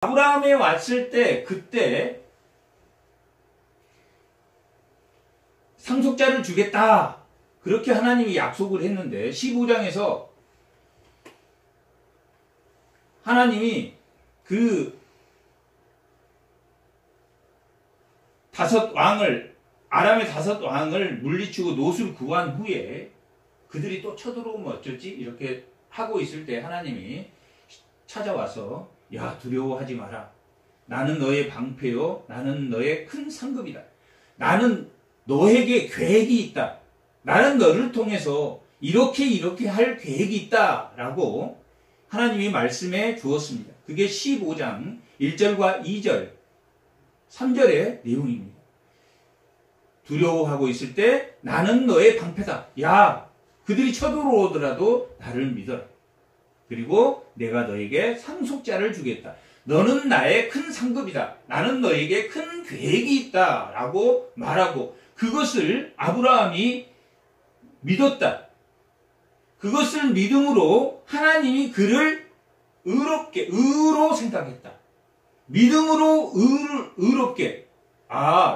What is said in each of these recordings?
아브라함에 왔을 때 그때 상속자를 주겠다. 그렇게 하나님이 약속을 했는데 15장에서 하나님이 그 아람의 5왕을 물리치고 롯을 구한 후에 그들이 또 쳐들어오면 어쩌지? 이렇게 하고 있을 때 하나님이 찾아와서 야, 두려워하지 마라. 나는 너의 방패요. 나는 너의 큰 상급이다. 나는 너에게 계획이 있다. 나는 너를 통해서 이렇게 할 계획이 있다. 라고 하나님이 말씀해 주었습니다. 그게 15장 1절과 2절, 3절의 내용입니다. 두려워하고 있을 때 나는 너의 방패다. 야, 그들이 쳐들어오더라도 나를 믿어라. 그리고 내가 너에게 상속자를 주겠다. 너는 나의 큰 상급이다. 나는 너에게 큰 계획이 있다. 라고 말하고 그것을 아브라함이 믿었다. 그것을 믿음으로 하나님이 그를 의로 생각했다. 믿음으로 의롭게.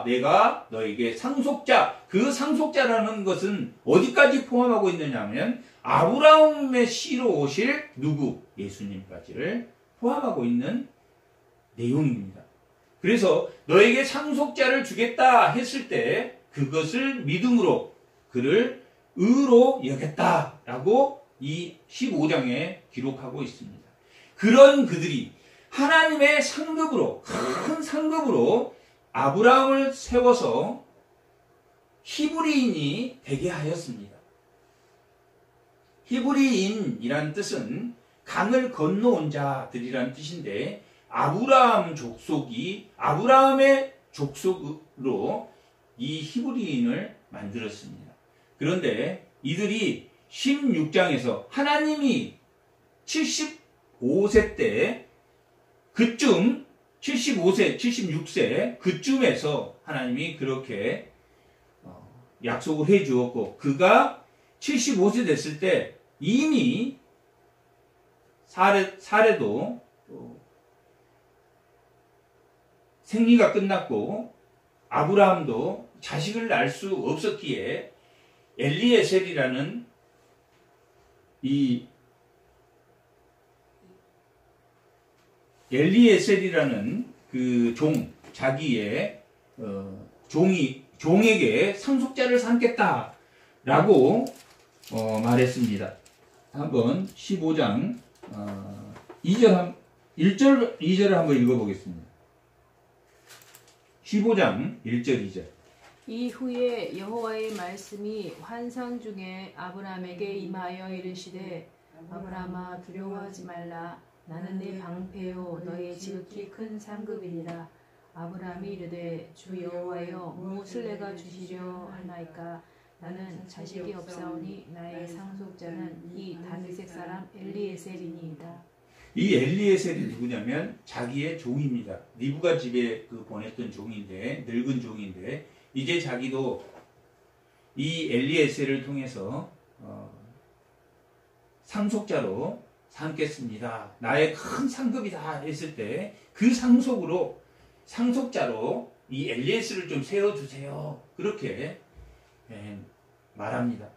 내가 너에게 상속자. 그 상속자라는 것은 어디까지 포함하고 있느냐 하면 아브라함의 씨로 오실 누구? 예수님까지를 포함하고 있는 내용입니다. 그래서 너에게 상속자를 주겠다 했을 때 그것을 믿음으로 그를 의로 여겼다라고 이 15장에 기록하고 있습니다. 그런 그들이 하나님의 상급으로, 큰 상급으로 아브라함을 세워서 히브리인이 되게 하였습니다. 히브리인이란 뜻은 강을 건너온 자들이란 뜻인데 아브라함의 족속으로 이 히브리인을 만들었습니다. 그런데 이들이 16장에서 하나님이 75세 때 그쯤 75세, 76세 그쯤에서 하나님이 그렇게 약속을 해 주었고 그가 75세 됐을 때 이미 사례도 생리가 끝났고 아브라함도 자식을 낳을 수 없었기에 엘리에셀이라는 그 자기의 종에게 상속자를 삼겠다라고 말했습니다. 한번 15장 1절 2절을 한번 읽어보겠습니다. 15장 1절 2절. 이후에 여호와의 말씀이 환상 중에 아브라함에게 임하여 이르시되 아브라함아 두려워하지 말라. 나는 네 방패요 너의 지극히 큰 상급이니라. 아브라함이 이르되 주 여호와여 무엇을 내가 주시려 하나이까. 나는 자식이 없사오니 나의 상속자는 이 다윗의 사람 엘리에셀이니이다. 이 엘리에셀이 누구냐면 자기의 종입니다. 리브가 집에 보냈던 종인데 늙은 종인데 이제 자기도 이 엘리에셀을 통해서 상속자로 삼겠습니다. 나의 큰 상급이다 했을 때 그 상속자로 이 엘리에셀을 좀 세워주세요. 그렇게 말합니다.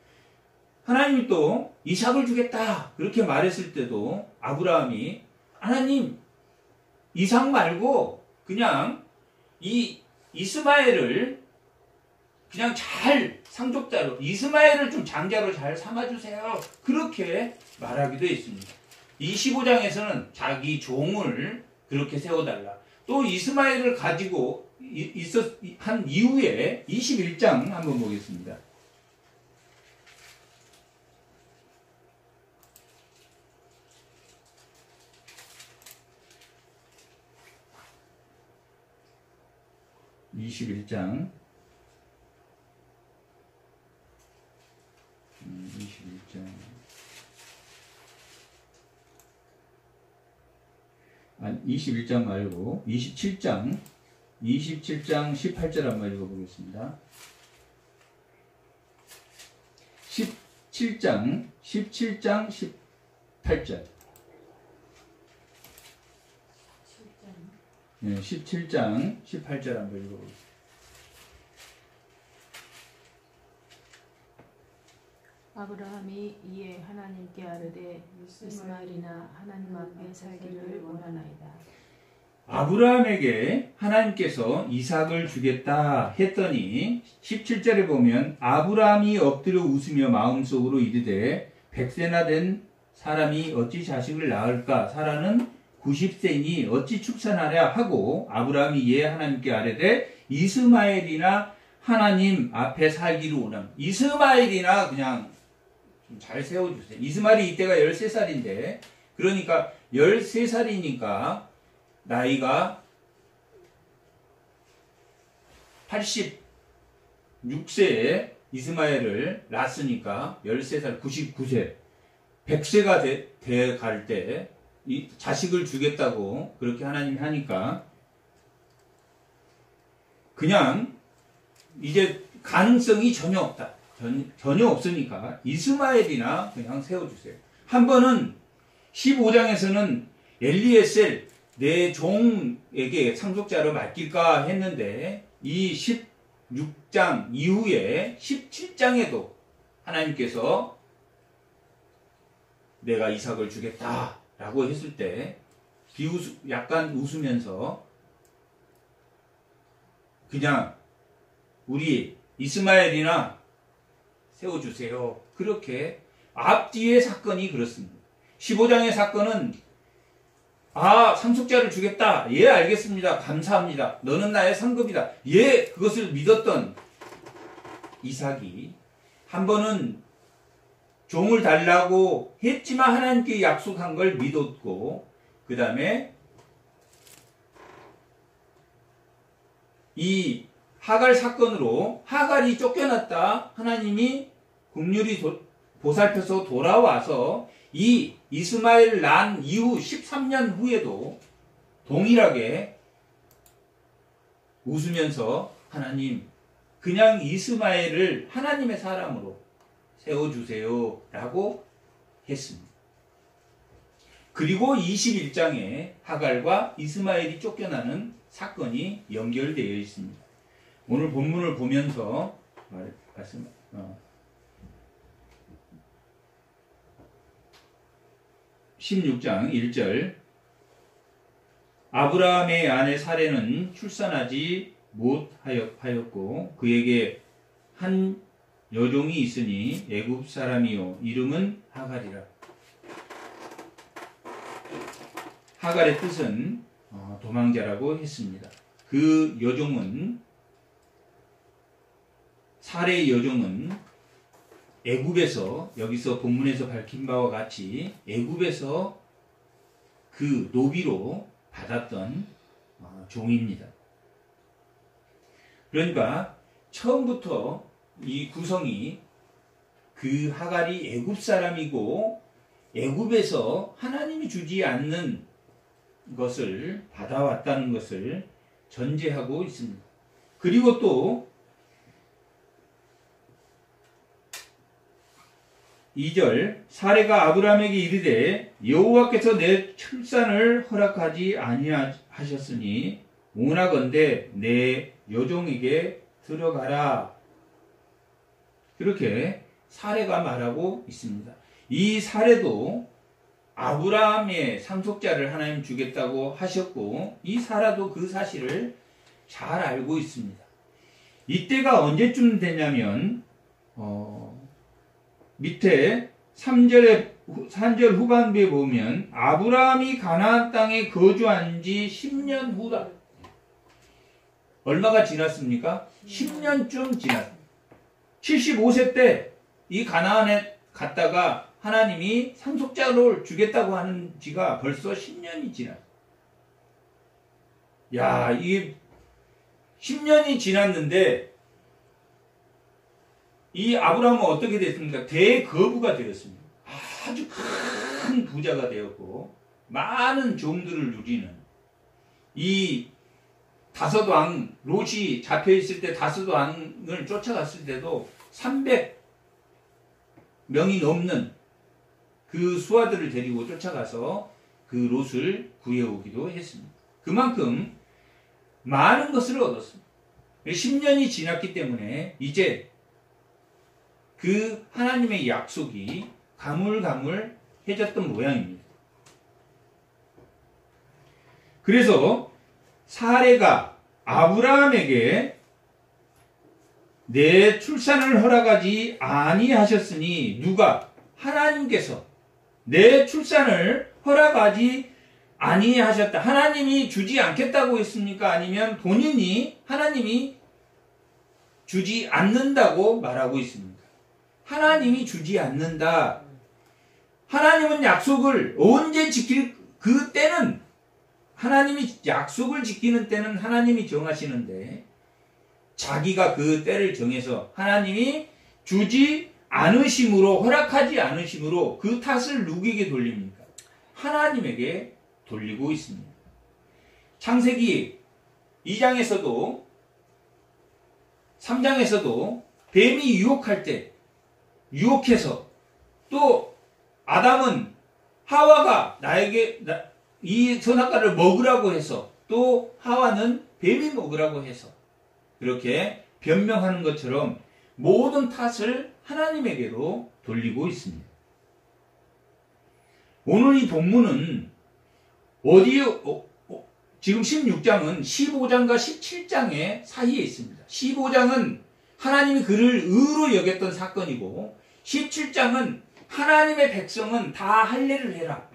하나님이 또 이삭을 주겠다 그렇게 말했을 때도 아브라함이 하나님 이삭 말고 그냥 이 이스마엘을 그냥 잘 상속자로 이스마엘을 좀 장자로 잘 삼아주세요. 그렇게 말하기도 했습니다. 25장에서는 자기 종을 그렇게 세워달라. 또 이스마엘을 가지고 한 이후에 21장 한번 보겠습니다. 아니 21장 말고 27장 18절 한번 읽어보겠습니다. 17장 18절 17장 18절 한번 읽어보겠습니다. 아브라함이 이에 하나님께 아뢰되 이스마엘이나 하나님 앞에 살기를 원하나이다. 아브라함에게 하나님께서 이삭을 주겠다 했더니 17절에 보면 아브라함이 엎드려 웃으며 마음속으로 이르되 100세나 된 사람이 어찌 자식을 낳을까? 사라는 90세니 어찌 축산하랴 하고 아브라함이 이에 하나님께 아뢰되 이스마엘이나 하나님 앞에 살기를 원합니다. 이스마엘이나 그냥 좀 잘 세워주세요. 이스마엘이 이때가 13살인데 그러니까 13살이니까 나이가 86세에 이스마엘을 낳았으니까 13살 99세 100세가 돼 갈 때 이 자식을 주겠다고 그렇게 하나님이 하니까 그냥 이제 가능성이 전혀 없다. 전혀 없으니까 이스마엘이나 그냥 세워주세요. 한 번은 15장에서는 엘리에셀 내 종에게 상속자로 맡길까 했는데 이 16장 이후에 17장에도 하나님께서 내가 이삭을 주겠다라고 했을 때 약간 웃으면서 그냥 우리 이스마엘이나 세워주세요. 그렇게 앞뒤의 사건이 그렇습니다. 15장의 사건은 상속자를 주겠다. 예, 알겠습니다. 감사합니다. 너는 나의 상급이다. 예, 그것을 믿었던 이삭이 한 번은 종을 달라고 했지만 하나님께 약속한 걸 믿었고 그 다음에 이 하갈 사건으로 하갈이 쫓겨났다. 하나님이 긍휼히 보살펴서 돌아와서 이 이스마엘 난 이후 13년 후에도 동일하게 웃으면서 하나님 그냥 이스마엘을 하나님의 사람으로 세워주세요 라고 했습니다. 그리고 21장에 하갈과 이스마엘이 쫓겨나는 사건이 연결되어 있습니다. 오늘 본문을 보면서 16장 1절 아브라함의 아내 사레는 출산하지 못하였고 그에게 한 여종이 있으니 애굽 사람이요 이름은 하갈이라. 하갈의 뜻은 도망자라고 했습니다. 그 여종은 사레의 여종은 애굽에서 여기서 본문에서 밝힌 바와 같이 애굽에서 그 노비로 받았던 종입니다. 그러니까 처음부터 이 구성이 그 하갈이 애굽 사람이고 애굽에서 하나님이 주지 않는 것을 받아왔다는 것을 전제하고 있습니다. 그리고 또 2절 사레가 아브라함에게 이르되 여호와께서 내 출산을 허락하지 아니하셨으니 원하건대 내 여종에게 들어가라. 그렇게 사레가 말하고 있습니다. 이 사레도 아브라함의 상속자를 하나님 주겠다고 하셨고 이 사라도 그 사실을 잘 알고 있습니다. 이때가 언제쯤 되냐면 밑에 3절 후반부에 보면 아브라함이 가나안 땅에 거주한 지 10년 후다. 얼마가 지났습니까? 10년쯤 지났습니다. 75세 때 이 가나안에 갔다가 하나님이 상속자를 주겠다고 하는 지가 벌써 10년이 지났어요. 야, 이게 10년이 지났는데 이 아브라함은 어떻게 됐습니까? 대거부가 되었습니다. 아주 큰 부자가 되었고 많은 종들을 누리는 이 다섯 왕 롯이 잡혀있을 때 다섯 왕을 쫓아갔을 때도 300명이 넘는 그 수하들을 데리고 쫓아가서 그 롯을 구해오기도 했습니다. 그만큼 많은 것을 얻었습니다. 10년이 지났기 때문에 이제 그 하나님의 약속이 가물가물해졌던 모양입니다. 그래서 사레가 아브라함에게 내 출산을 허락하지 아니하셨으니 누가? 하나님께서 내 출산을 허락하지 아니하셨다. 하나님이 주지 않겠다고 했습니까? 아니면 본인이 하나님이 주지 않는다고 말하고 있습니까? 하나님이 주지 않는다. 하나님은 약속을 언제 지킬 그 때는 하나님이 약속을 지키는 때는 하나님이 정하시는데 자기가 그 때를 정해서 하나님이 주지 않으심으로 허락하지 않으심으로 그 탓을 누구에게 돌립니까? 하나님에게 돌리고 있습니다. 창세기 2장에서도 3장에서도 뱀이 유혹할 때 유혹해서 또 아담은 하와가 나에게 이 선악과를 먹으라고 해서 또 하와는 뱀이 먹으라고 해서 그렇게 변명하는 것처럼 모든 탓을 하나님에게로 돌리고 있습니다. 오늘 이 본문은 지금 16장은 15장과 17장의 사이에 있습니다. 15장은 하나님이 그를 의로 여겼던 사건이고 17장은 하나님의 백성은 다 할례를 해라.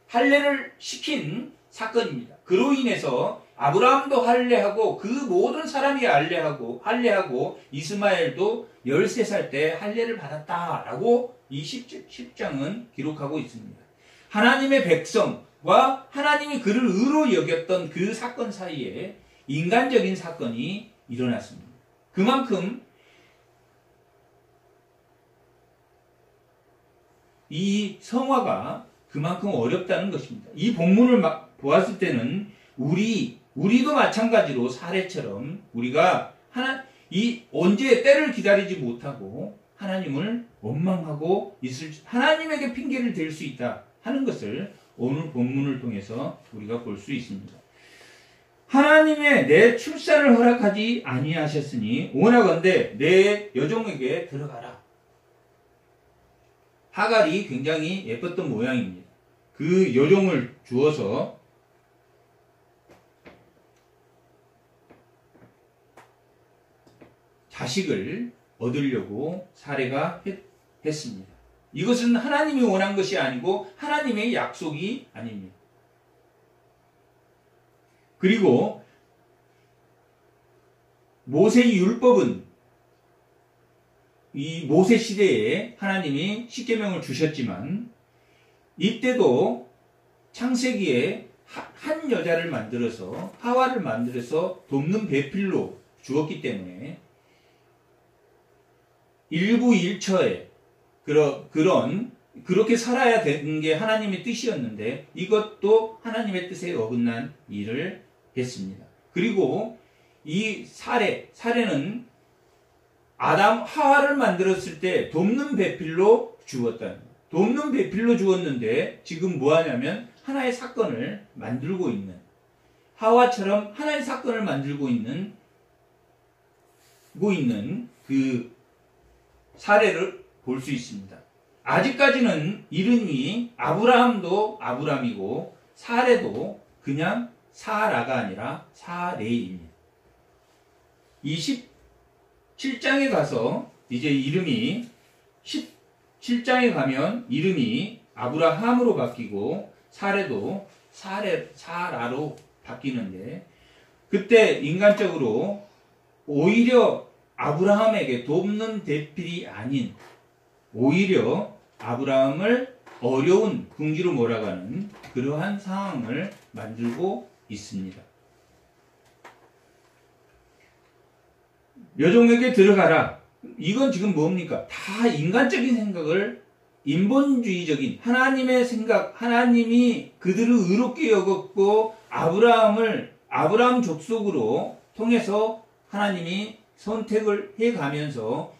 할례를 시킨 사건입니다. 그로 인해서 아브라함도 할례하고 그 모든 사람이 할례하고 이스마엘도 13살 때 할례를 받았다라고 이 10장은 기록하고 있습니다. 하나님의 백성과 하나님이 그를 의로 여겼던 그 사건 사이에 인간적인 사건이 일어났습니다. 그만큼 이 성화가 그만큼 어렵다는 것입니다. 이 본문을 보았을 때는 우리도 마찬가지로 사례처럼 우리가 언제 때를 기다리지 못하고 하나님을 원망하고 하나님에게 핑계를 댈 수 있다 하는 것을 오늘 본문을 통해서 우리가 볼 수 있습니다. 하나님의 내 출산을 허락하지 아니하셨으니 원하건대 내 여종에게 들어가라. 하갈이 굉장히 예뻤던 모양입니다. 그 여종을 주어서 자식을 얻으려고 사례가 했습니다. 이것은 하나님이 원한 것이 아니고 하나님의 약속이 아닙니다. 그리고 모세의 율법은 이 모세 시대에 하나님이 십계명을 주셨지만 이때도 창세기에 한 여자를 만들어서 하와를 만들어서 돕는 배필로 주었기 때문에 일부일처에 그렇게 살아야 되는 게 하나님의 뜻이었는데 이것도 하나님의 뜻에 어긋난 일을 했습니다. 그리고 이 사례는 아담 하와를 만들었을 때 돕는 배필로 주었다. 돕는 배필로 주었는데 지금 뭐하냐면 하나의 사건을 만들고 있는 하와처럼 하나의 사건을 만들고 있는 그 사례를 볼 수 있습니다. 아직까지는 이름이 아브라함도 아브람이고 사례도 그냥 사라가 아니라 사레입니다. 27장에 가서 이제 이름이 17장에 가면 이름이 아브라함으로 바뀌고 사례도 사라로 바뀌는데 그때 인간적으로 오히려 아브라함에게 돕는 대필이 아닌 오히려 아브라함을 어려운 궁지로 몰아가는 그러한 상황을 만들고 있습니다. 여종에게 들어가라. 이건 지금 뭡니까? 다 인간적인 생각을 인본주의적인 하나님의 생각, 하나님이 그들을 의롭게 여겼고 아브라함 족속으로 통해서 하나님이 선택을 해가면서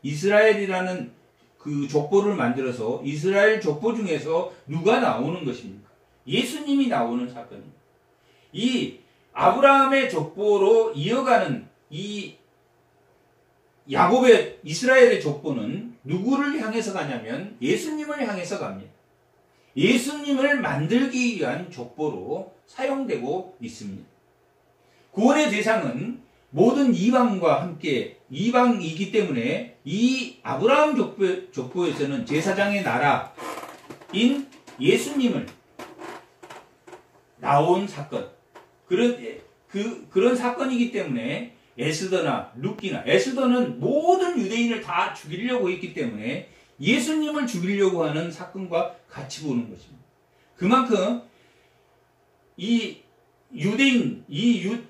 이스라엘이라는 그 족보를 만들어서 이스라엘 족보 중에서 누가 나오는 것입니까? 예수님이 나오는 사건입니다. 이 아브라함의 족보로 이어가는 이 야곱의 이스라엘의 족보는 누구를 향해서 가냐면 예수님을 향해서 갑니다. 예수님을 만들기 위한 족보로 사용되고 있습니다. 구원의 대상은 모든 이방과 함께 이방이기 때문에 이 아브라함 족보에서는 제사장의 나라인 예수님을 나온 사건, 그런 사건이기 때문에 에스더나 룻기나, 에스더는 모든 유대인을 다 죽이려고 했기 때문에 예수님을 죽이려고 하는 사건과 같이 보는 것입니다. 그만큼 이 유대인,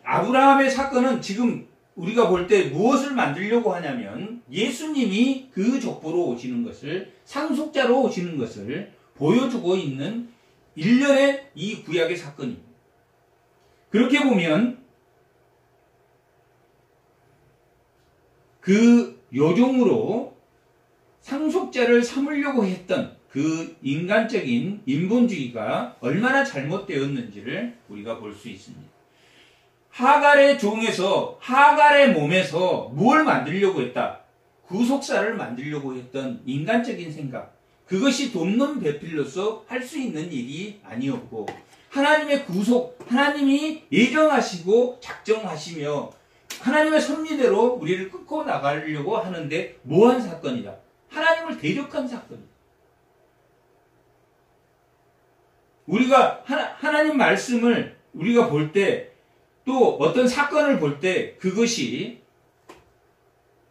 아브라함의 사건은 지금 우리가 볼 때 무엇을 만들려고 하냐면 예수님이 그 족보로 오시는 것을, 상속자로 오시는 것을 보여주고 있는 일련의 이 구약의 사건입니다. 그렇게 보면 그 요종으로 상속자를 삼으려고 했던 그 인간적인 인본주의가 얼마나 잘못되었는지를 우리가 볼 수 있습니다. 하갈의 종에서, 하갈의 몸에서 뭘 만들려고 했다? 구속사를 만들려고 했던 인간적인 생각, 그것이 돕는 배필로서 할 수 있는 일이 아니었고, 하나님의 구속, 하나님이 예정하시고 작정하시며 하나님의 섭리대로 우리를 끌고 나가려고 하는데 모한 사건이다. 하나님을 대적한 사건이다. 우리가 하나님 말씀을 우리가 볼 때, 또 어떤 사건을 볼 때 그것이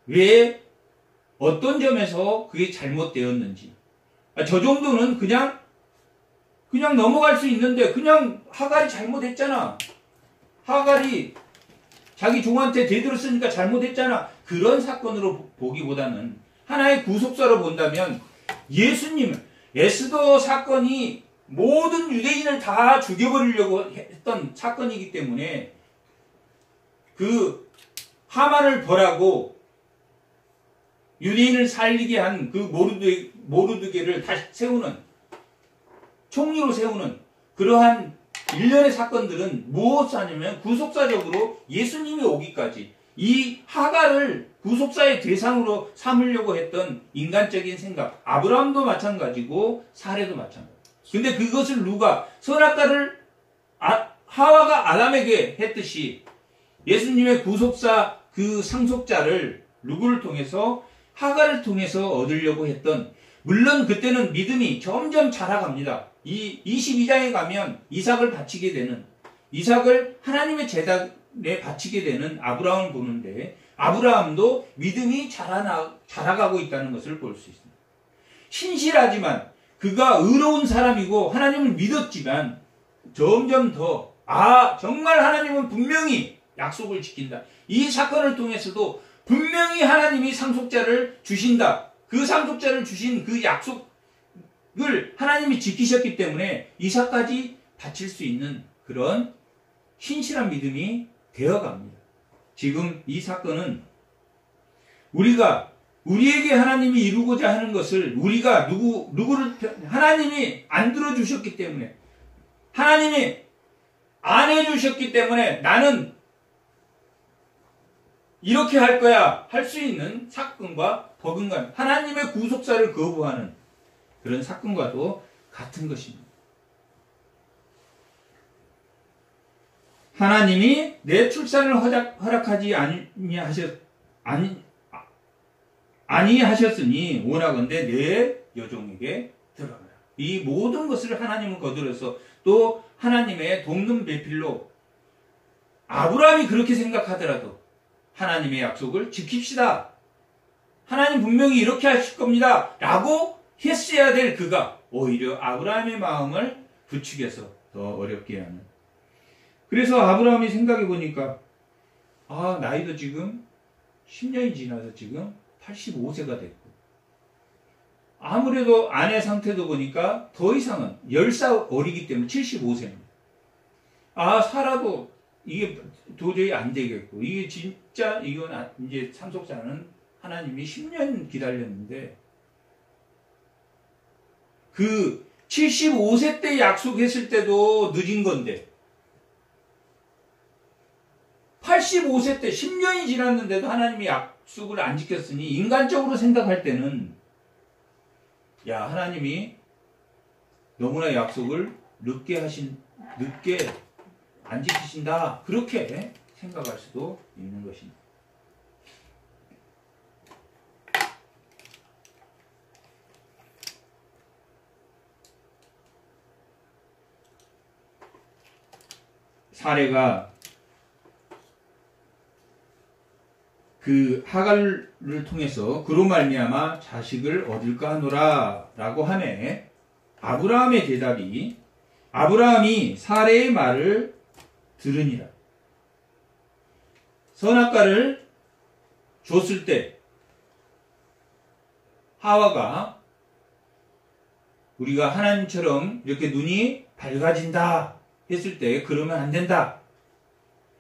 왜 어떤 점에서 그게 잘못되었는지, 저 정도는 그냥 넘어갈 수 있는데, 그냥 하갈이 잘못했잖아, 하갈이 자기 종한테 대들었으니까 잘못했잖아, 그런 사건으로 보기보다는 하나의 구속사로 본다면 예수님을, 에스더 사건이 모든 유대인을 다 죽여버리려고 했던 사건이기 때문에 그 하만을 벌하고 유대인을 살리게 한 그 모르드게를 다시 세우는, 총리로 세우는 그러한 일련의 사건들은 무엇을 하냐면 구속사적으로 예수님이 오기까지 이 하갈을 구속사의 대상으로 삼으려고 했던 인간적인 생각, 아브라함도 마찬가지고 사례도 마찬가지. 근데 그것을 누가, 선악과를 하와가 아담에게 했듯이 예수님의 구속사 그 상속자를 누구를 통해서, 하갈을 통해서 얻으려고 했던, 물론 그때는 믿음이 점점 자라갑니다. 이 22장에 가면 이삭을 바치게 되는, 이삭을 하나님의 제단에 바치게 되는 아브라함을 보는데, 아브라함도 믿음이 자라가고 있다는 것을 볼 수 있습니다. 신실하지만, 그가 의로운 사람이고 하나님을 믿었지만 점점 더, 정말 하나님은 분명히 약속을 지킨다. 이 사건을 통해서도 분명히 하나님이 상속자를 주신다. 그 상속자를 주신 그 약속을 하나님이 지키셨기 때문에 이삭까지 바칠 수 있는 그런 신실한 믿음이 되어갑니다. 지금 이 사건은 우리에게 하나님이 이루고자 하는 것을 우리가 누구를, 하나님이 안 들어주셨기 때문에, 하나님이 안 해주셨기 때문에 나는 이렇게 할 거야 할 수 있는 사건과 버금가는, 하나님의 구속사를 거부하는 그런 사건과도 같은 것입니다. 하나님이 내 출산을 허락하지 아니하셨으니 원하건대 내 여종에게 들어가라. 이 모든 것을 하나님은 거두어서 또 하나님의 돕는 배필로, 아브라함이 그렇게 생각하더라도 하나님의 약속을 지킵시다, 하나님 분명히 이렇게 하실 겁니다 라고 했어야 될 그가 오히려 아브라함의 마음을 부추겨서 더 어렵게 하는. 그래서 아브라함이 생각해 보니까 나이도 지금 10년이 지나서 지금 85세가 됐고, 아무래도 아내 상태도 보니까 더 이상은 10살 어리기 때문에 75세입니다. 살아도 이게 도저히 안 되겠고, 이게 진짜, 이건 이제 상속자는 하나님이 10년 기다렸는데, 그 75세 때 약속했을 때도 늦은 건데, 85세 때 10년이 지났는데도 하나님이 약속을 안 지켰으니 인간적으로 생각할 때는 야, 하나님이 너무나 약속을 늦게 안 지키신다. 그렇게 생각할 수도 있는 것입니다. 사례가 그 하갈을 통해서 그로 말미암아 자식을 얻을까 하노라 라고 하매 아브라함의 대답이 아브라함이 사례의 말을 들으니라. 선악과를 줬을 때 하와가 우리가 하나님처럼 이렇게 눈이 밝아진다 했을 때 그러면 안 된다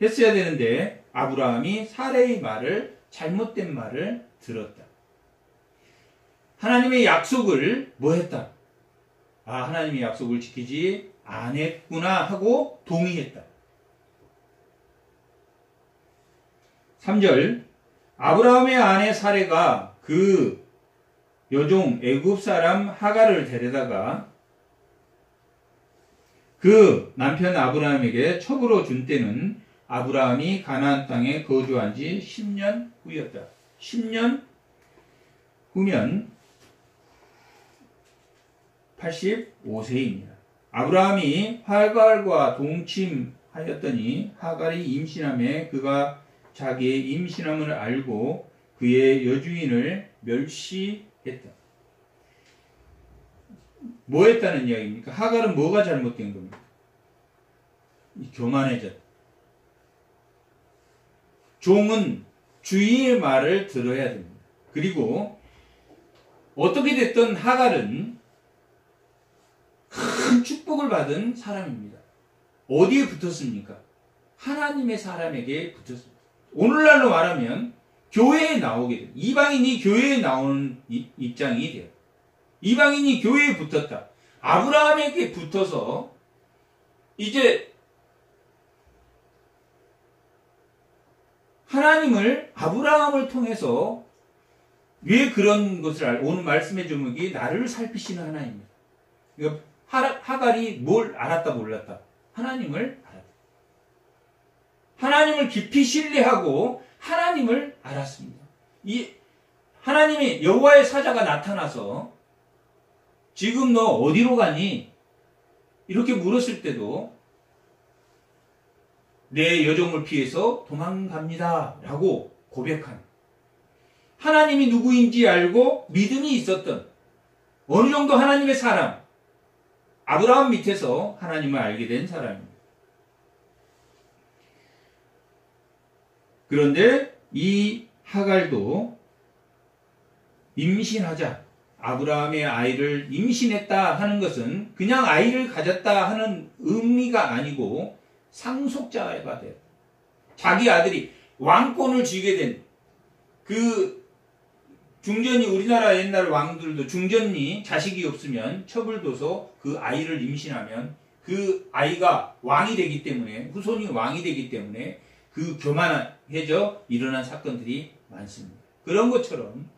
했어야 되는데 아브라함이 사례의 말을 잘못된 말을 들었다. 하나님의 약속을 뭐 했다? 아, 하나님의 약속을 지키지 안 했구나 하고 동의했다. 3절 아브라함의 아내 사례가 그 여종 애굽 사람 하갈을 데려다가 그 남편 아브라함에게 첩으로 준 때는 아브라함이 가나안 땅에 거주한 지 10년 후였다. 10년 후면 85세입니다. 아브라함이 하갈과 동침하였더니 하갈이 임신함에 그가 자기의 임신함을 알고 그의 여주인을 멸시했다. 뭐 했다는 이야기입니까? 하갈은 뭐가 잘못된 겁니까? 교만해졌다. 종은 주인의 말을 들어야 됩니다. 그리고 어떻게 됐든 하갈은 큰 축복을 받은 사람입니다. 어디에 붙었습니까? 하나님의 사람에게 붙었습니다. 오늘날로 말하면 교회에 나오게 돼요. 이방인이 교회에 나오는 입장이 돼요. 이방인이 교회에 붙었다. 아브라함에게 붙어서 이제 하나님을 아브라함을 통해서 왜 그런 것을 오늘 말씀의 제목이 나를 살피시는 하나님입니다. 그러니까 하갈이 뭘 알았다 몰랐다? 하나님을 알았다. 하나님을 깊이 신뢰하고 하나님을 알았습니다. 이 하나님이 여호와의 사자가 나타나서 지금 너 어디로 가니? 이렇게 물었을 때도 내 여종을 피해서 도망갑니다 라고 고백한 하나님이 누구인지 알고 믿음이 있었던 어느 정도 하나님의 사람 아브라함 밑에서 하나님을 알게 된 사람입니다. 그런데 이 하갈도 임신하자 아브라함의 아이를 임신했다 하는 것은 그냥 아이를 가졌다 하는 의미가 아니고 상속자가 돼요. 자기 아들이 왕권을 쥐게 된 그 중전이 우리나라 옛날 왕들도 중전이 자식이 없으면 첩을 둬서 그 아이를 임신하면 그 아이가 왕이 되기 때문에 후손이 왕이 되기 때문에 그 교만해져 일어난 사건들이 많습니다. 그런 것처럼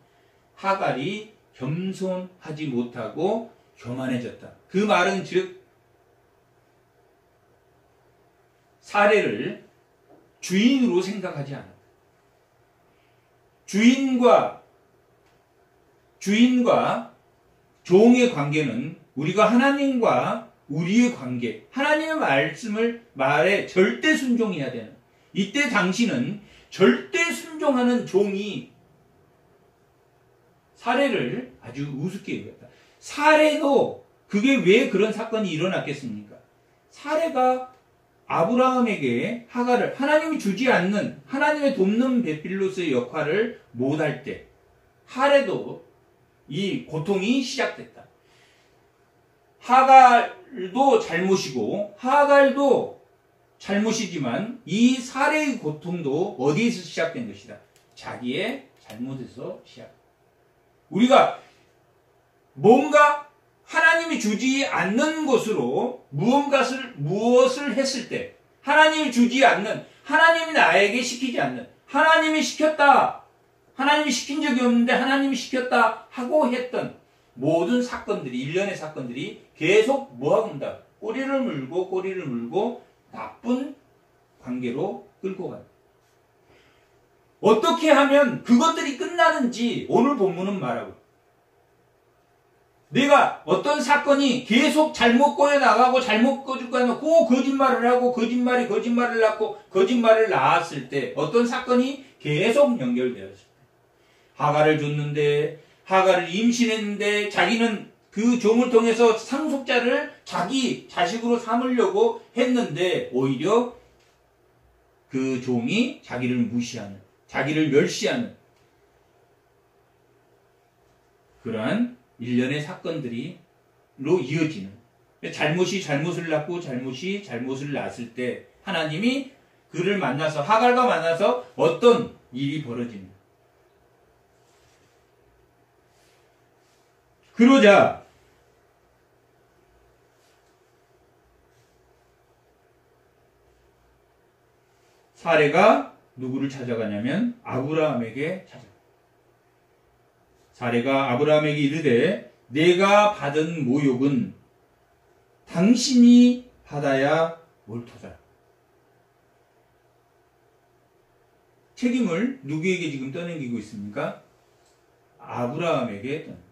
하갈이 겸손하지 못하고 교만해졌다. 그 말은 즉 사례를 주인으로 생각하지 않았다. 주인과 종의 관계는 우리가 하나님과 우리의 관계, 하나님의 말에 절대 순종해야 되는 이때 당시는 절대 순종하는 종이 사례를 아주 우습게 여겼다. 사례도 그게 왜 그런 사건이 일어났겠습니까? 사례가 아브라함에게 하갈을 하나님이 주지 않는 하나님의 돕는 베필로스의 역할을 못할 때 사례도 이 고통이 시작됐다. 하갈도 잘못이고 하갈도 잘못이지만 이 사례의 고통도 어디에서 시작된 것이다? 자기의 잘못에서 시작. 우리가 뭔가 하나님이 주지 않는 것으로 무엇을 했을 때 하나님이 주지 않는, 하나님이 나에게 시키지 않는, 하나님이 시켰다, 하나님이 시킨 적이 없는데 하나님이 시켰다 하고 했던 모든 사건들이, 일련의 사건들이 계속 뭐하고 온다? 꼬리를 물고 나쁜 관계로 끌고 간다. 어떻게 하면 그것들이 끝나는지 오늘 본문은 말하고, 내가 어떤 사건이 계속 잘못 꼬여나가고 잘못 꼬여나가고 거짓말을 하고 거짓말을 낳고 거짓말을 낳았을 때, 어떤 사건이 계속 연결되었을 때, 하가를 줬는데, 하가를 임신했는데 자기는 그 종을 통해서 상속자를 자기 자식으로 삼으려고 했는데 오히려 그 종이 자기를 무시하는, 자기를 멸시하는 그러한 일련의 사건들로 이어지는, 잘못이 잘못을 낳고 잘못이 잘못을 낳았을 때 하나님이 그를 만나서, 하갈과 만나서 어떤 일이 벌어집니다. 그러자 사레가 누구를 찾아가냐면 아브라함에게 찾아가. 사레가 아브라함에게 이르되 내가 받은 모욕은 당신이 받아야 옳도다. 책임을 누구에게 지금 떠넘기고 있습니까? 아브라함에게 떠넘깁니다.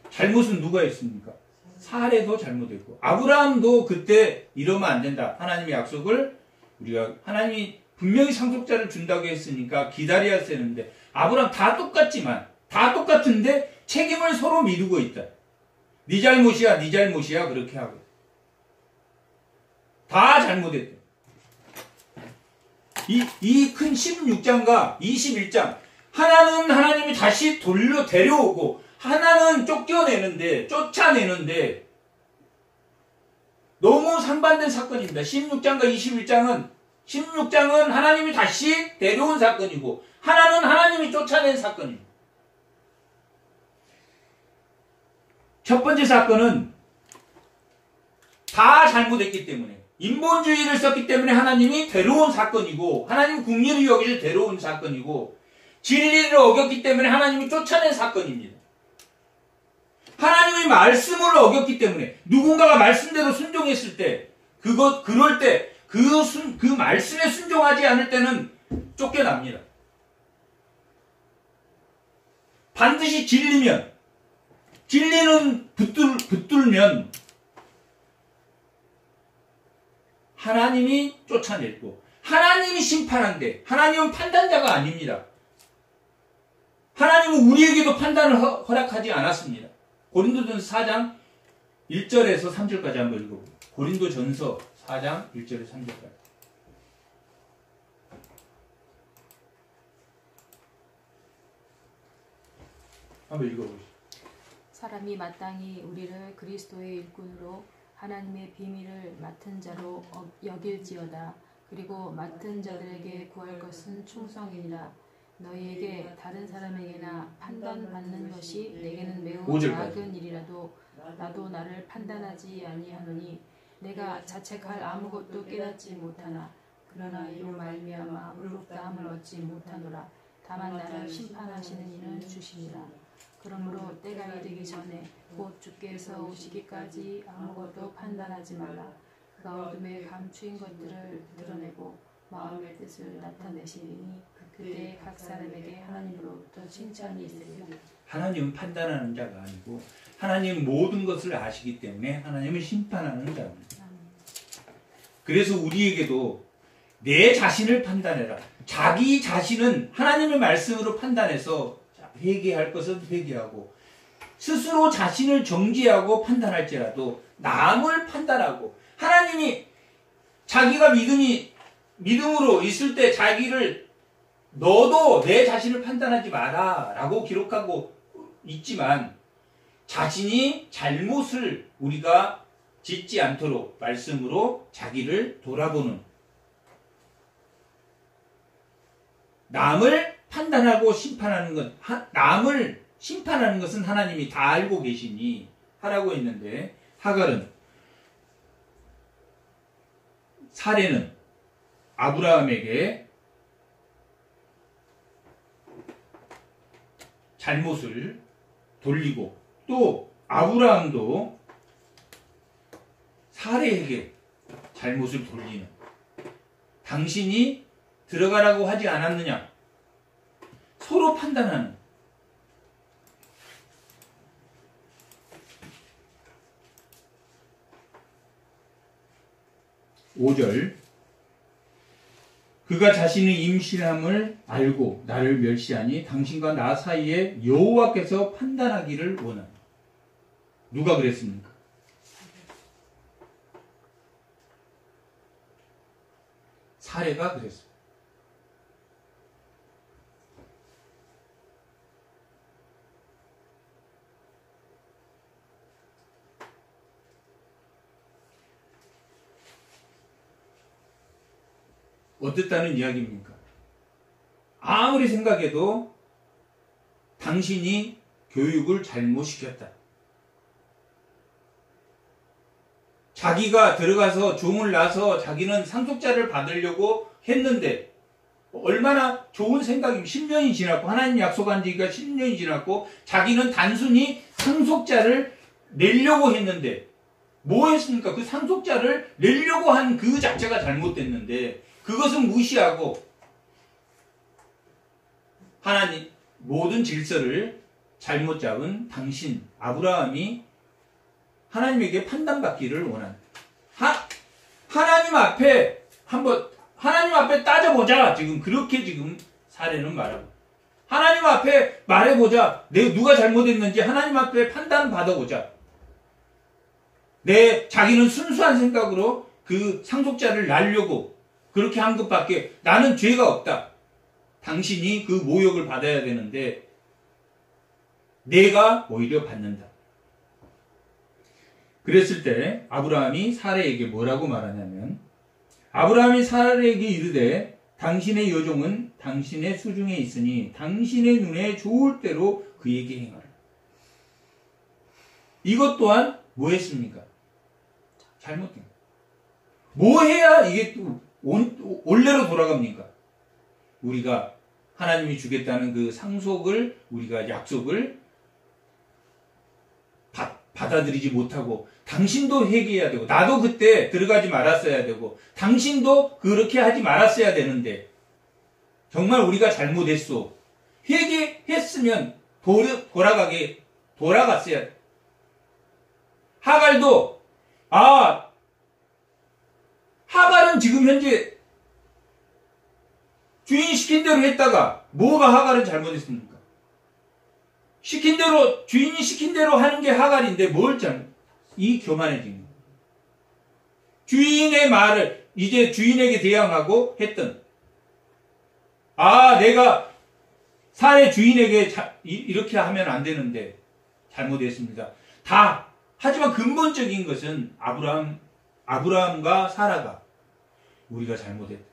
잘못은 누가 했습니까? 사레도 잘못했고, 아브라함도 그때 이러면 안 된다. 하나님의 약속을 우리가, 하나님이 분명히 상속자를 준다고 했으니까 기다려야 되는데, 아브라함 다 똑같지만, 다 똑같은데 책임을 서로 미루고 있다. 네 잘못이야, 네 잘못이야, 그렇게 하고. 다 잘못했다. 이 큰 16장과 21장, 하나는 하나님이 다시 데려오고, 하나는 쫓아내는데, 너무 상반된 사건입니다. 16장과 21장은, 16장은 하나님이 다시 데려온 사건이고, 하나는 하나님이 쫓아낸 사건입니다. 첫 번째 사건은 다 잘못했기 때문에, 인본주의를 썼기 때문에 하나님이 데려온 사건이고, 하나님 국리를 여기서 데려온 사건이고, 진리를 어겼기 때문에 하나님이 쫓아낸 사건입니다. 하나님의 말씀을 어겼기 때문에, 누군가가 말씀대로 순종했을 때, 그럴 때, 그 말씀에 순종하지 않을 때는 쫓겨납니다. 반드시 진리는 붙들면 하나님이 쫓아냈고, 하나님이 심판한데, 하나님은 판단자가 아닙니다. 하나님은 우리에게도 판단을 허락하지 않았습니다. 고린도전서 4장 1절에서 3절까지 한번 읽어보세요. 고린도전서 4장 1절에서 3절까지. 한번 읽어보시죠. 사람이 마땅히 우리를 그리스도의 일꾼으로 하나님의 비밀을 맡은 자로 여길지어다. 그리고 맡은 자들에게 구할 것은 충성이니라. 너희에게 다른 사람에게나 판단받는 것이 내게는 매우 작은 일이라도 나도 나를 판단하지 아니하노니 내가 자책할 아무것도 깨닫지 못하나 그러나 이로 말미암아 의롭다함을 얻지 못하노라. 다만 나를 심판하시는 이는 주시니라. 그러므로 때가 이르기 전에 곧 주께서 오시기까지 아무것도 판단하지 말라. 그가 어둠에 감추인 것들을 드러내고 마음의 뜻을 나타내시니 그때 각 사람에게 하나님으로부터 칭찬이 있으리라. 하나님은 판단하는 자가 아니고 하나님은 모든 것을 아시기 때문에 하나님은 심판하는 자입니다. 그래서 우리에게도 내 자신을 판단해라. 자기 자신은 하나님의 말씀으로 판단해서 회개할 것은 회개하고, 스스로 자신을 정죄하고 판단할지라도 남을 판단하고, 하나님이 자기가 믿음으로 있을 때 자기를, 너도 내 자신을 판단하지 마라 라고 기록하고 있지만, 자신이 잘못을 우리가 짓지 않도록 말씀으로 자기를 돌아보는, 남을 판단하고 심판하는 것, 남을 심판하는 것은 하나님이 다 알고 계시니 하라고 했는데, 하갈은 사례는 아브라함에게 잘못을 돌리고 또 아브라함도 사례에게 잘못을 돌리는, 당신이 들어가라고 하지 않았느냐 서로 판단하는, 5절 그가 자신의 임신함을 알고 나를 멸시하니 당신과 나 사이에 여호와께서 판단하기를 원하니. 누가 그랬습니까? 사례가 그랬습니다. 어땠다는 이야기입니까? 아무리 생각해도 당신이 교육을 잘못 시켰다. 자기가 들어가서 종을 낳아서 자기는 상속자를 받으려고 했는데 얼마나 좋은 생각이면 10년이 지났고 하나님 약속한 지가 10년이 지났고 자기는 단순히 상속자를 내려고 했는데 뭐 했습니까? 그 상속자를 내려고 한 그 자체가 잘못됐는데 그것은 무시하고 하나님 모든 질서를 잘못 잡은 당신 아브라함이 하나님에게 판단받기를 원한다. 하나님 앞에 한번 하나님 앞에 따져보자. 지금 그렇게 지금 사례는 말하고 하나님 앞에 말해보자. 내가 누가 잘못했는지 하나님 앞에 판단 받아보자. 자기는 순수한 생각으로 그 상속자를 낳으려고 그렇게 한 것밖에 나는 죄가 없다. 당신이 그 모욕을 받아야 되는데 내가 오히려 받는다. 그랬을 때 아브라함이 사례에게 뭐라고 말하냐면 아브라함이 사례에게 이르되 당신의 여종은 당신의 수중에 있으니 당신의 눈에 좋을 대로 그에게 행하라. 이것 또한 뭐 했습니까? 잘못된 거예요. 뭐 해야 이게 또 원래로 돌아갑니까? 우리가 하나님이 주겠다는 그 상속을 우리가 약속을 받아들이지 못하고 당신도 회개해야 되고 나도 그때 들어가지 말았어야 되고 당신도 그렇게 하지 말았어야 되는데 정말 우리가 잘못했어. 회개했으면 돌아갔어야 돼. 하갈도 하갈은 지금 현재 주인이 시킨 대로 했다가 뭐가 하갈은 잘못했습니까? 주인이 시킨 대로 하는 게 하갈인데 뭘 이 교만해진 거예요. 주인의 말을 이제 주인에게 대항하고 했던 내가 사례 주인에게 이렇게 하면 안 되는데 잘못했습니다. 하지만 근본적인 것은 아브라함과 사라가 우리가 잘못했다.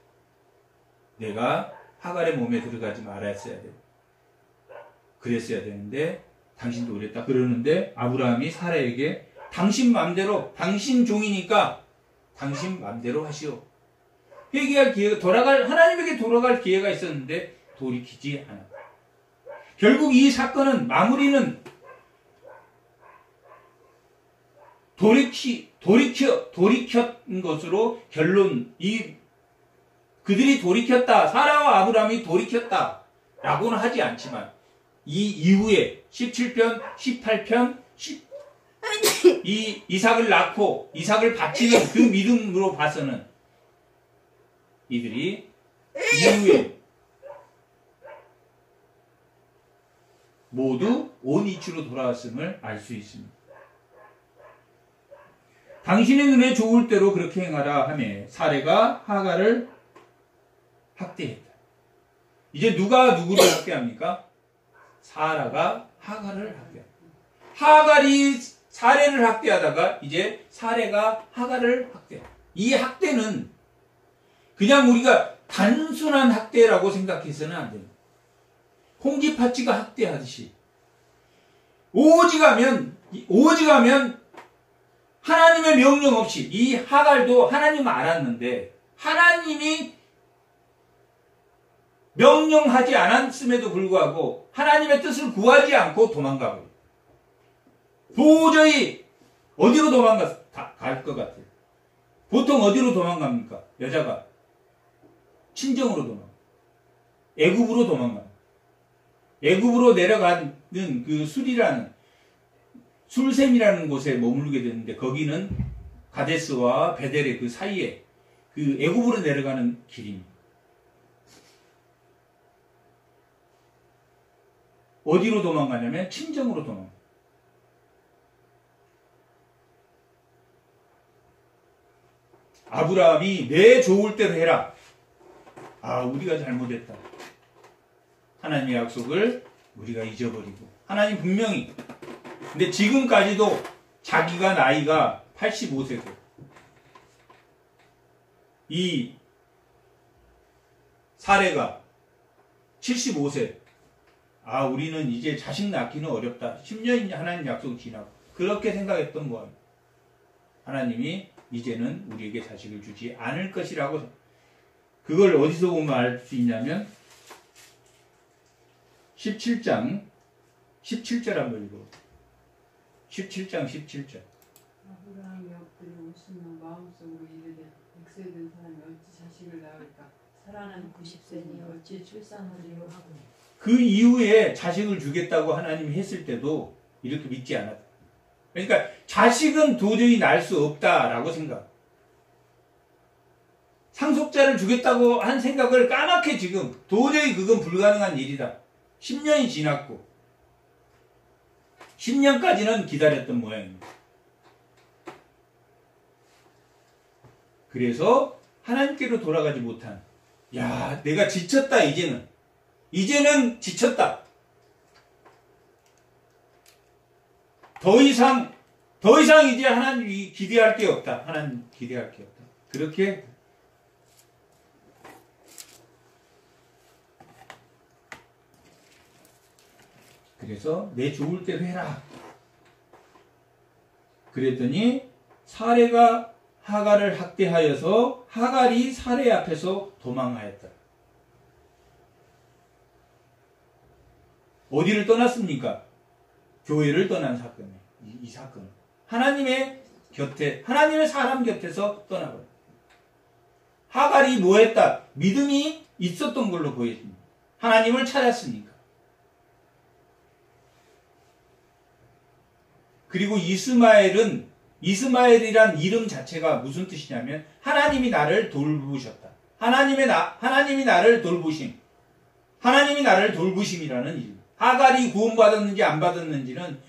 내가 하갈의 몸에 들어가지 말았어야 돼. 그랬어야 되는데 당신도 그랬다. 그러는데 아브라함이 사라에게 당신 맘대로 당신 종이니까 당신 맘대로 하시오. 회개할 기회가 하나님에게 돌아갈 기회가 있었는데 돌이키지 않았다. 결국 이 사건은 마무리는 돌이켰던 것으로 그들이 돌이켰다. 사라와 아브라함이 돌이켰다. 라고는 하지 않지만 이 이후에 17편, 18편 이삭을 낳고 이삭을 바치는 그 믿음으로 봐서는 이들이 이후에 모두 온 이치로 돌아왔음을 알 수 있습니다. 당신의 눈에 좋을 대로 그렇게 행하라 하며 사례가 하갈을 학대했다. 이제 누가 누구를 학대합니까? 사라가 하갈을 학대합니다. 하갈이 사례를 학대하다가 이제 사례가 하갈을 학대합니다. 이 학대는 그냥 우리가 단순한 학대라고 생각해서는 안 됩니다. 홍지파치가 학대하듯이 오직하면 하나님의 명령 없이 이 하갈도 하나님을 알았는데 하나님이 명령하지 않았음에도 불구하고 하나님의 뜻을 구하지 않고 도망가고 도저히 어디로 갈 것 같아요? 보통 어디로 도망갑니까? 여자가 친정으로 도망가. 애굽으로 도망가. 애굽으로 내려가는 그 술샘이라는 곳에 머물게 되는데 거기는 가데스와 베델의 그 사이에 그 애굽으로 내려가는 길입니다. 어디로 도망가냐면 친정으로 도망가. 아브라함이 내 좋을 대로 해라. 우리가 잘못했다. 하나님의 약속을 우리가 잊어버리고 하나님 분명히 근데 지금까지도 자기가 나이가 85세고 이 사례가 75세 우리는 이제 자식 낳기는 어렵다. 10년이 하나님 약속이 지나고 그렇게 생각했던 거예요. 하나님이 이제는 우리에게 자식을 주지 않을 것이라고 그걸 어디서 보면 알 수 있냐면 17장 17절 한번 읽어. 17장 17절. 아브라함이 엎드려 웃으며 마음속으로 이르되 100세 된 사람이 어찌 자식을 낳을까? 살아난 90세니 어찌 출산하리요 하고. 그 이후에 자식을 주겠다고 하나님이 했을 때도 이렇게 믿지 않았다. 그러니까 자식은 도저히 낳을 수 없다라고 생각. 상속자를 주겠다고 한 생각을 까맣게 지금 도저히 그건 불가능한 일이다. 10년이 지났고 10년까지는 기다렸던 모양입니다. 그래서 하나님께로 돌아가지 못한 내가 지쳤다. 이제는 지쳤다. 더 이상 이제 하나님 기대할 게 없다. 하나님 기대할 게 없다. 그렇게 그래서 내 좋을 대로 해라. 그랬더니 사레가 하갈을 학대하여서 하갈이 사레 앞에서 도망하였다. 어디를 떠났습니까? 교회를 떠난 사건이에요. 이 사건은 하나님의 사람 곁에서 떠나버려요. 하갈이 뭐했다? 믿음이 있었던 걸로 보여집니다. 하나님을 찾았으니까. 그리고 이스마엘이란 이름 자체가 무슨 뜻이냐면 하나님이 나를 돌보셨다. 하나님이 나를 돌보심. 하나님이 나를 돌보심이라는 이름. 하갈이 구원받았는지 안 받았는지는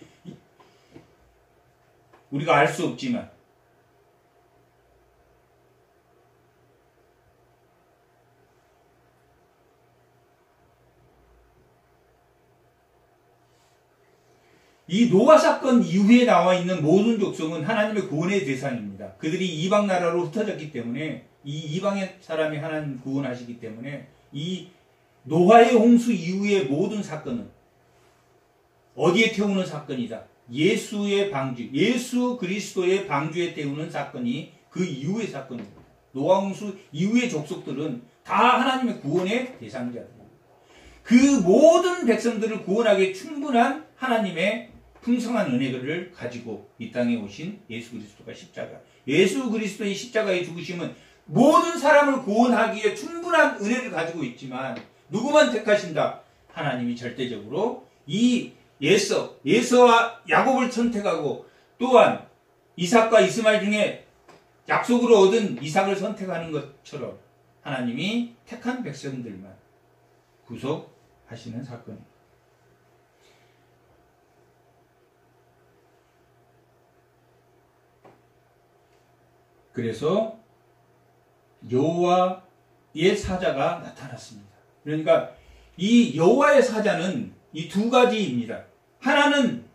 우리가 알 수 없지만 이 노아 사건 이후에 나와 있는 모든 족속은 하나님의 구원의 대상입니다. 그들이 이방 나라로 흩어졌기 때문에 이 이방의 사람이 하나님 구원하시기 때문에 이 노아의 홍수 이후의 모든 사건은 어디에 태우는 사건이다. 예수의 방주, 예수 그리스도의 방주에 태우는 사건이 그 이후의 사건입니다. 노아 홍수 이후의 족속들은 다 하나님의 구원의 대상자들입니다. 그 모든 백성들을 구원하기에 충분한 하나님의 풍성한 은혜를 가지고 이 땅에 오신 예수 그리스도가 십자가. 예수 그리스도의 십자가의 죽으심은 모든 사람을 구원하기에 충분한 은혜를 가지고 있지만 누구만 택하신다? 하나님이 절대적으로 이 예서와 야곱을 선택하고 또한 이삭과 이스마엘 중에 약속으로 얻은 이삭을 선택하는 것처럼 하나님이 택한 백성들만 구속하시는 사건입니다. 그래서 여호와의 사자가 나타났습니다. 그러니까 이 여호와의 사자는 이 두 가지입니다. 하나는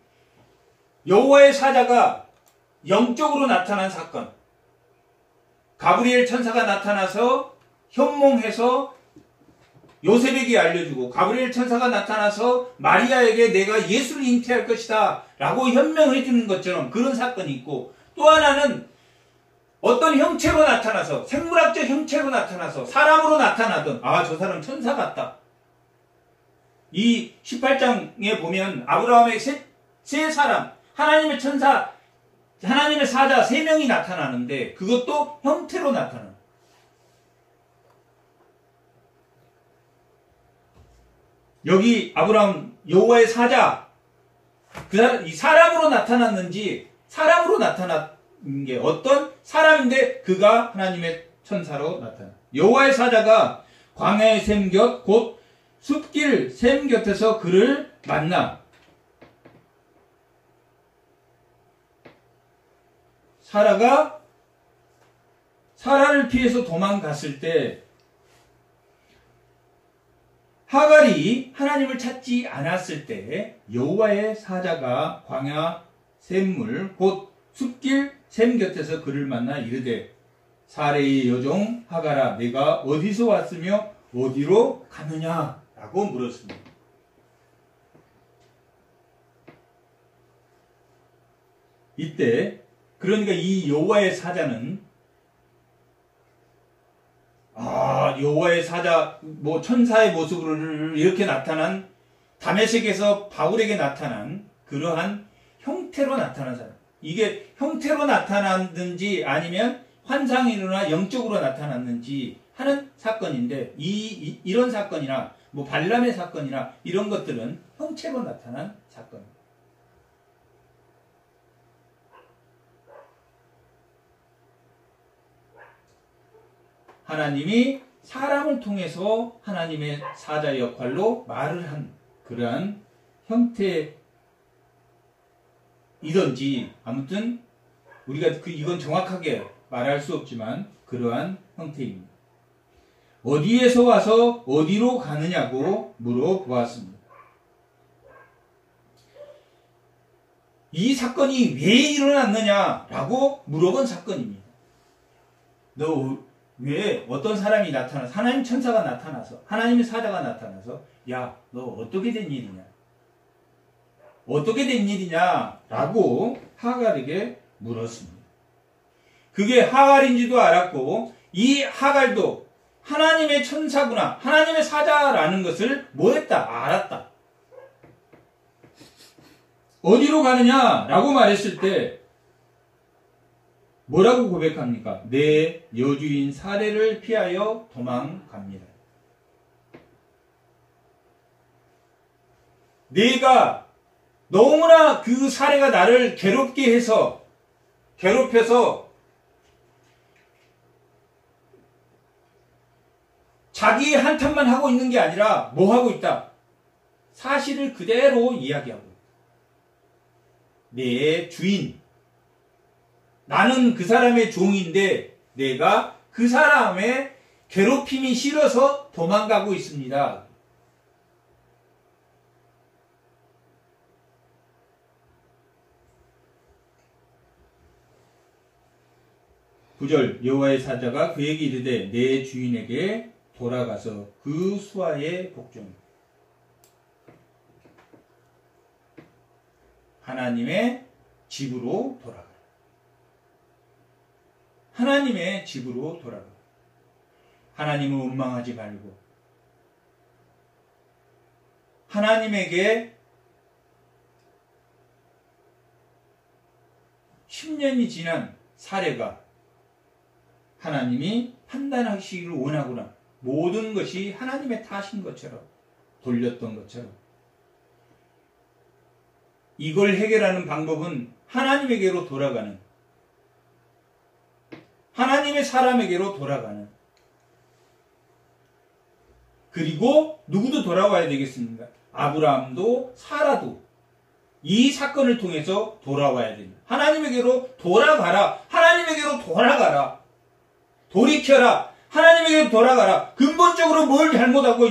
여호와의 사자가 영적으로 나타난 사건. 가브리엘 천사가 나타나서 현몽해서 요셉에게 알려주고 가브리엘 천사가 나타나서 마리아에게 내가 예수를 잉태할 것이다 라고 현명해 주는 것처럼 그런 사건이 있고 또 하나는 어떤 형체로 나타나서, 생물학적 형체로 나타나서, 사람으로 나타나던, 아, 저 사람 천사 같다. 이 18장에 보면 아브라함의 세 사람, 하나님의 천사, 하나님의 사자 3명이 나타나는데 그것도 형태로 나타나는. 여기 아브라함 여호와의 사자, 이 사람으로 나타났는지, 사람으로 나타난 게 어떤 사람인데 그가 하나님의 천사로 나타나. 여호와의 사자가 광야의 샘 곁 곧 숲길 샘 곁에서 그를 만나. 사라를 피해서 도망갔을 때 하갈이 하나님을 찾지 않았을 때 여호와의 사자가 광야 샘물 곧 숲길 샘 곁에서 그를 만나 이르되 사레의 여종 하갈아 내가 어디서 왔으며 어디로 가느냐 라고 물었습니다. 이때 그러니까 이 여호와의 사자는 여호와의 사자 천사의 모습으로 이렇게 나타난 다메섹에서 바울에게 나타난 그러한 형태로 나타난 사람. 이게 형태로 나타났는지 아니면 환상이 일어나 영적으로 나타났는지 하는 사건인데 이런 사건이나 발람의 사건이나 이런 것들은 형체로 나타난 사건입니다. 하나님이 사람을 통해서 하나님의 사자 역할로 말을 한 그러한 형태이든지 아무튼 우리가 이건 정확하게 말할 수 없지만 그러한 형태입니다. 어디에서 와서 어디로 가느냐고 물어보았습니다. 이 사건이 왜 일어났느냐라고 물어본 사건입니다. 너 왜 어떤 사람이 나타나서 하나님 천사가 나타나서 하나님의 사자가 나타나서 야, 너 어떻게 된 일이냐? 어떻게 된 일이냐라고 하갈에게 물었습니다. 그게 하갈인지도 알았고 이 하갈도 하나님의 천사구나, 하나님의 사자라는 것을 뭐했다? 알았다. 어디로 가느냐라고 말했을 때 뭐라고 고백합니까? 내 여주인 사레를 피하여 도망갑니다. 내가 너무나 그 사레가 나를 괴롭혀서 자기의 한탄만 하고 있는 게 아니라 뭐 하고 있다? 사실을 그대로 이야기하고 있다. 내 주인, 나는 그 사람의 종인데 내가 그 사람의 괴롭힘이 싫어서 도망가고 있습니다. 9절 여호와의 사자가 그에게 이르되 내 주인에게 돌아가서 그 수하에 복종. 하나님의 집으로 돌아가. 하나님의 집으로 돌아가. 하나님을 원망하지 말고 하나님에게 10년이 지난 사례가 하나님이 판단하시기를 원하구나. 모든 것이 하나님의 탓인 것처럼 돌렸던 것처럼 이걸 해결하는 방법은 하나님에게로 돌아가는, 하나님의 사람에게로 돌아가는, 그리고 누구도 돌아와야 되겠습니까? 아브라함도 사라도 이 사건을 통해서 돌아와야 됩니다. 하나님에게로 돌아가라. 하나님에게로 돌아가라. 돌이켜라. 하나님에게로 돌아가라. 근본적으로 뭘 잘못하고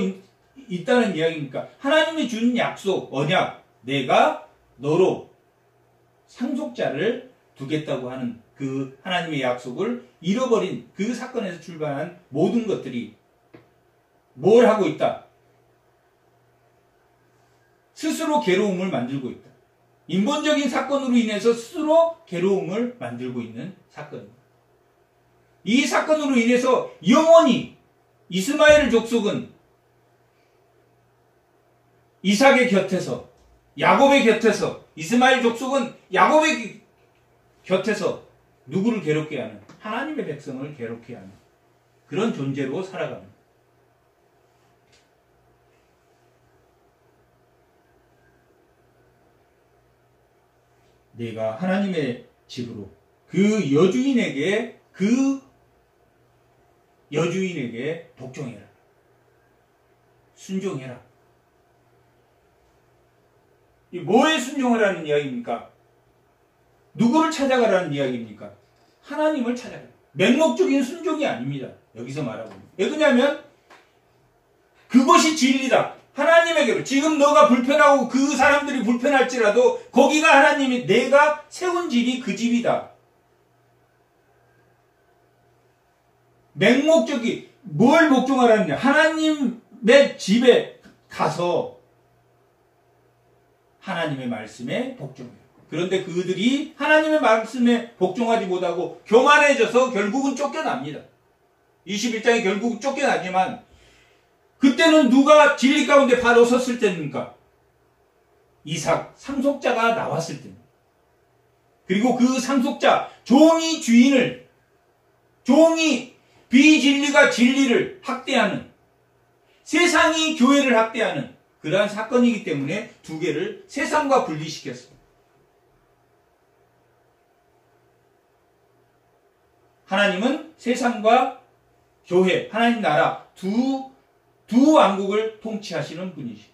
있다는 이야기입니까? 하나님이 준 약속, 언약, 내가 너로 상속자를 두겠다고 하는 그 하나님의 약속을 잃어버린 그 사건에서 출발한 모든 것들이 뭘 하고 있다? 스스로 괴로움을 만들고 있다. 인본적인 사건으로 인해서 스스로 괴로움을 만들고 있는 사건입니다. 이 사건으로 인해서 영원히 이스마엘 족속은 이삭의 곁에서, 야곱의 곁에서, 이스마엘 족속은 야곱의 곁에서 누구를 괴롭게 하는, 하나님의 백성을 괴롭게 하는 그런 존재로 살아갑니다. 내가 하나님의 집으로 그 여주인에게 복종해라. 순종해라. 이 뭐에 순종하라는 이야기입니까? 누구를 찾아가라는 이야기입니까? 하나님을 찾아가라. 맹목적인 순종이 아닙니다. 여기서 말하고. 왜 그러냐면 그것이 진리다. 하나님에게로 지금 너가 불편하고 그 사람들이 불편할지라도 거기가 하나님이 내가 세운 집이 그 집이다. 맹목적이 뭘 복종하라느냐? 하나님의 집에 가서 하나님의 말씀에 복종해요. 그런데 그들이 하나님의 말씀에 복종하지 못하고 교만해져서 결국은 쫓겨납니다. 21장에 결국 쫓겨나지만 그때는 누가 진리 가운데 바로 섰을 때입니까? 이삭, 상속자가 나왔을 때입니다. 그리고 그 상속자, 종이 비진리가 진리를 학대하는, 세상이 교회를 학대하는 그러한 사건이기 때문에 두 개를 세상과 분리시켰습니다. 하나님은 세상과 교회, 하나님 나라 두 왕국을 통치하시는 분이시죠.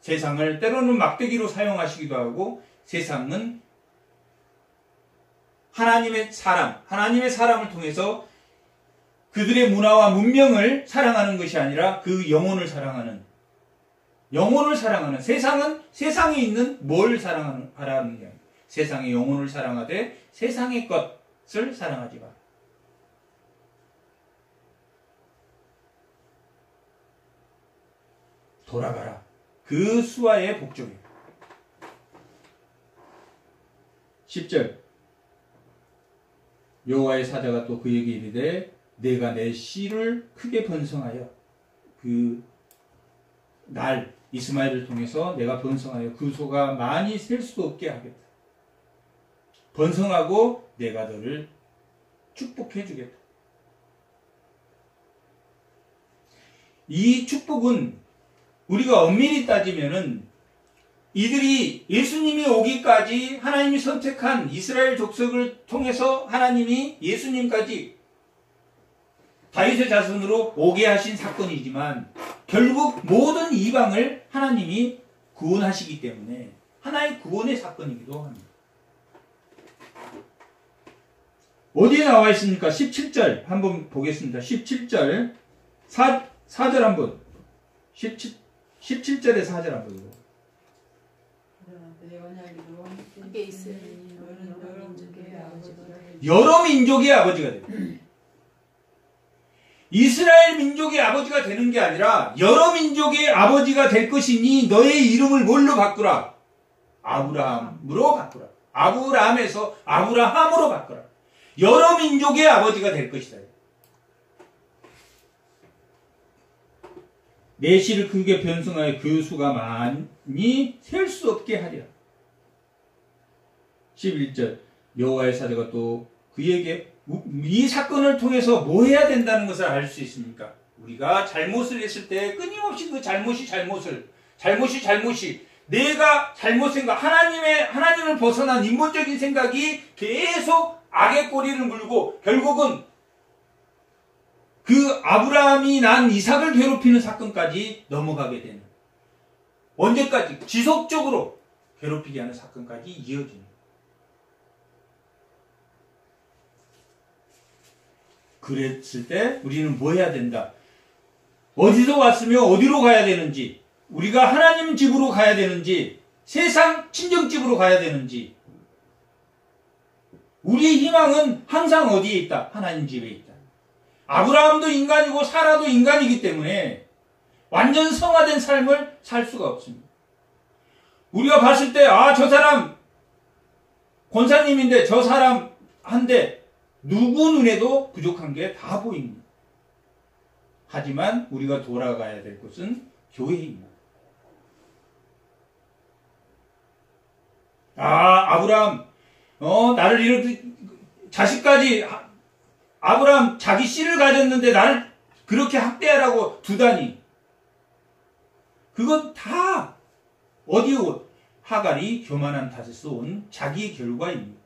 세상을 때로는 막대기로 사용하시기도 하고 세상은 하나님의 사람을 통해서 그들의 문화와 문명을 사랑하는 것이 아니라 그 영혼을 사랑하는 세상은 세상에 있는 뭘 바라는 게 아니라 세상의 영혼을 사랑하되 세상의 것을 사랑하지 마. 돌아가라. 그 수하에 복종해. 10절 여호와의 사자가 또 그에게 이르되 내가 내 씨를 크게 번성하여 이스마엘을 통해서 내가 번성하여 그 소가 많이 셀 수도 없게 하겠다. 번성하고 내가 너를 축복해 주겠다. 이 축복은 우리가 엄밀히 따지면은 이들이 예수님이 오기까지 하나님이 선택한 이스라엘 족속을 통해서 하나님이 예수님까지 다윗의 자손으로 오게 하신 사건이지만 결국 모든 이방을 하나님이 구원하시기 때문에 하나의 구원의 사건이기도 합니다. 어디에 나와 있습니까? 17절 한번 보겠습니다. 17절 4절 한번 17절에 4절 한번 그게 있어요. 여러 민족의 아버지가 돼요. 이스라엘 민족의 아버지가 되는 게 아니라 여러 민족의 아버지가 될 것이니 너의 이름을 뭘로 바꾸라? 아브라함으로 바꾸라. 아브라함에서 아브라함으로 바꾸라. 여러 민족의 아버지가 될 것이다. 내 씨를 크게 변성하여 그 수가 많이 셀 수 없게 하리라. 11절 여호와의 사자가 또 그에게 이 사건을 통해서 뭐 해야 된다는 것을 알 수 있습니까? 우리가 잘못을 했을 때 끊임없이 그 잘못이 내가 잘못한 거 하나님을 벗어난 인본적인 생각이 계속 악의 꼬리를 물고 결국은 그 아브라함이 난 이삭을 괴롭히는 사건까지 넘어가게 되는, 언제까지 지속적으로 괴롭히게 하는 사건까지 이어지는. 그랬을 때 우리는 뭐 해야 된다? 어디서 왔으며 어디로 가야 되는지, 우리가 하나님 집으로 가야 되는지, 세상 친정집으로 가야 되는지, 우리의 희망은 항상 어디에 있다? 하나님 집에 있다. 아브라함도 인간이고 사라도 인간이기 때문에 완전 성화된 삶을 살 수가 없습니다. 우리가 봤을 때 저 사람 권사님인데 저 사람 한데 누구 눈에도 부족한 게 다 보입니다. 하지만 우리가 돌아가야 될 곳은 교회입니다. 아브라함, 나를 이렇게, 자식까지, 아브라함 자기 씨를 가졌는데 나를 그렇게 학대하라고 두다니. 그건 다, 하갈이 교만한 탓에 쏜 자기의 결과입니다.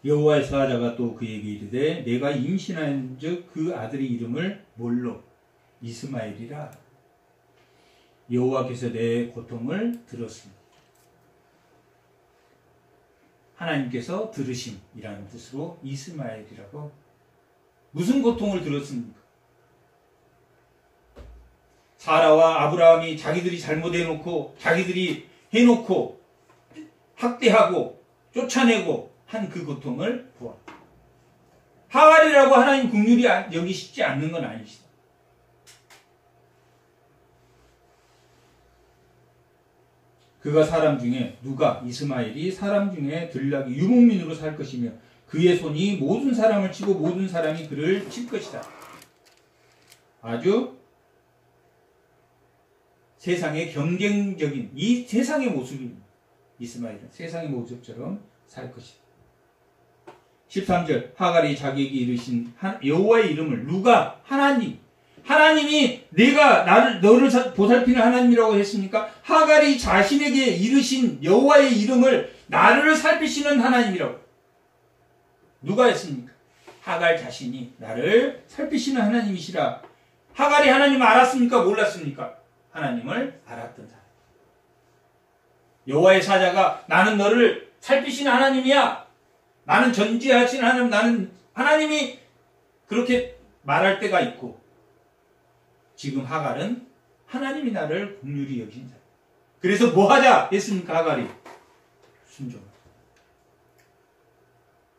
여호와의 사자가 또 그에게 이르되 내가 임신한즉 그 아들의 이름을 뭘로? 이스마엘이라. 여호와께서 내 고통을 들었습니다. 하나님께서 들으심이라는 뜻으로 이스마엘이라고. 무슨 고통을 들었습니까? 사라와 아브라함이 자기들이 잘못해놓고 자기들이 해놓고 학대하고 쫓아내고 한 그 고통을 보아. 하갈이라고 하나님 긍휼히 여기시지 않는 건 아니시다. 그가 사람 중에 누가 이스마엘이 사람 중에 들락이 유목민으로 살 것이며 그의 손이 모든 사람을 치고 모든 사람이 그를 칠 것이다. 아주 세상의 경쟁적인 이 세상의 모습입니다. 이스마엘은 세상의 모습처럼 살 것이다. 13절 하갈이 자기에게 이르신 여호와의 이름을 누가? 하나님이 내가 너를 보살피는 하나님이라고 했습니까? 하갈이 자신에게 이르신 여호와의 이름을 나를 살피시는 하나님이라고. 누가 했습니까? 하갈 자신이 나를 살피시는 하나님이시라. 하갈이 하나님을 알았습니까? 몰랐습니까? 하나님을 알았던 사람. 여호와의 사자가 나는 너를 살피시는 하나님이야. 나는 전지하신 하나님, 나는 하나님이 그렇게 말할 때가 있고, 지금 하갈은 하나님이 나를 긍휼히 여긴 사람. 그래서 뭐 하자 했습니까? 하갈이 순종.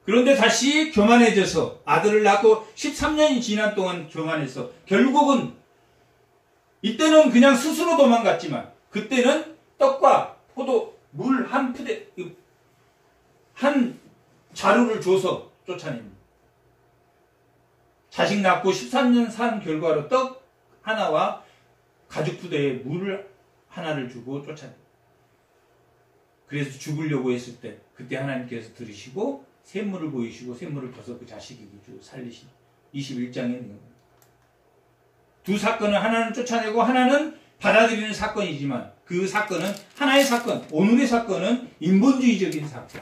그런데 다시 교만해져서 아들을 낳고 13년이 지난 동안 교만해서 결국은 이때는 그냥 스스로 도망갔지만 그때는 떡과 포도 물 한 푸대 한 자루를 줘서 쫓아냅니다. 자식 낳고 13년 산 결과로 떡 하나와 가죽 푸대에 물 하나를 주고 쫓아냅니다. 그래서 죽으려고 했을 때 그때 하나님께서 들으시고 샘물을 보이시고 샘물을 벗어 그 자식에게 살리신 21장의 내용입니다. 두 사건은 하나는 쫓아내고 하나는 받아들이는 사건이지만 그 사건은 하나의 사건, 오늘의 사건은 인본주의적인 사건.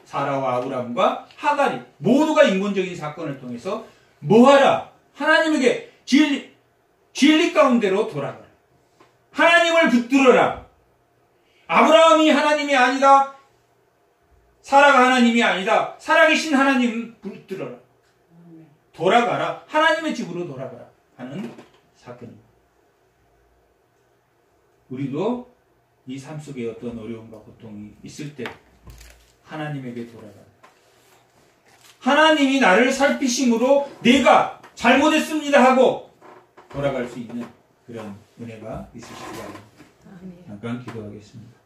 사라와 아브라함과 하갈이 모두가 인본적인 사건을 통해서 뭐하라? 하나님에게 진리 가운데로 돌아가라. 하나님을 붙들어라. 아브라함이 하나님이 아니다. 사라가 하나님이 아니다. 살아계신 하나님 붙들어라. 돌아가라. 하나님의 집으로 돌아가라 하는 사건입니다. 우리도 이 삶 속에 어떤 어려움과 고통이 있을 때 하나님에게 돌아가라. 하나님이 나를 살피심으로 내가 잘못했습니다 하고 돌아갈 수 있는 그런 은혜가 있으시기 바랍니다. 잠깐 기도하겠습니다.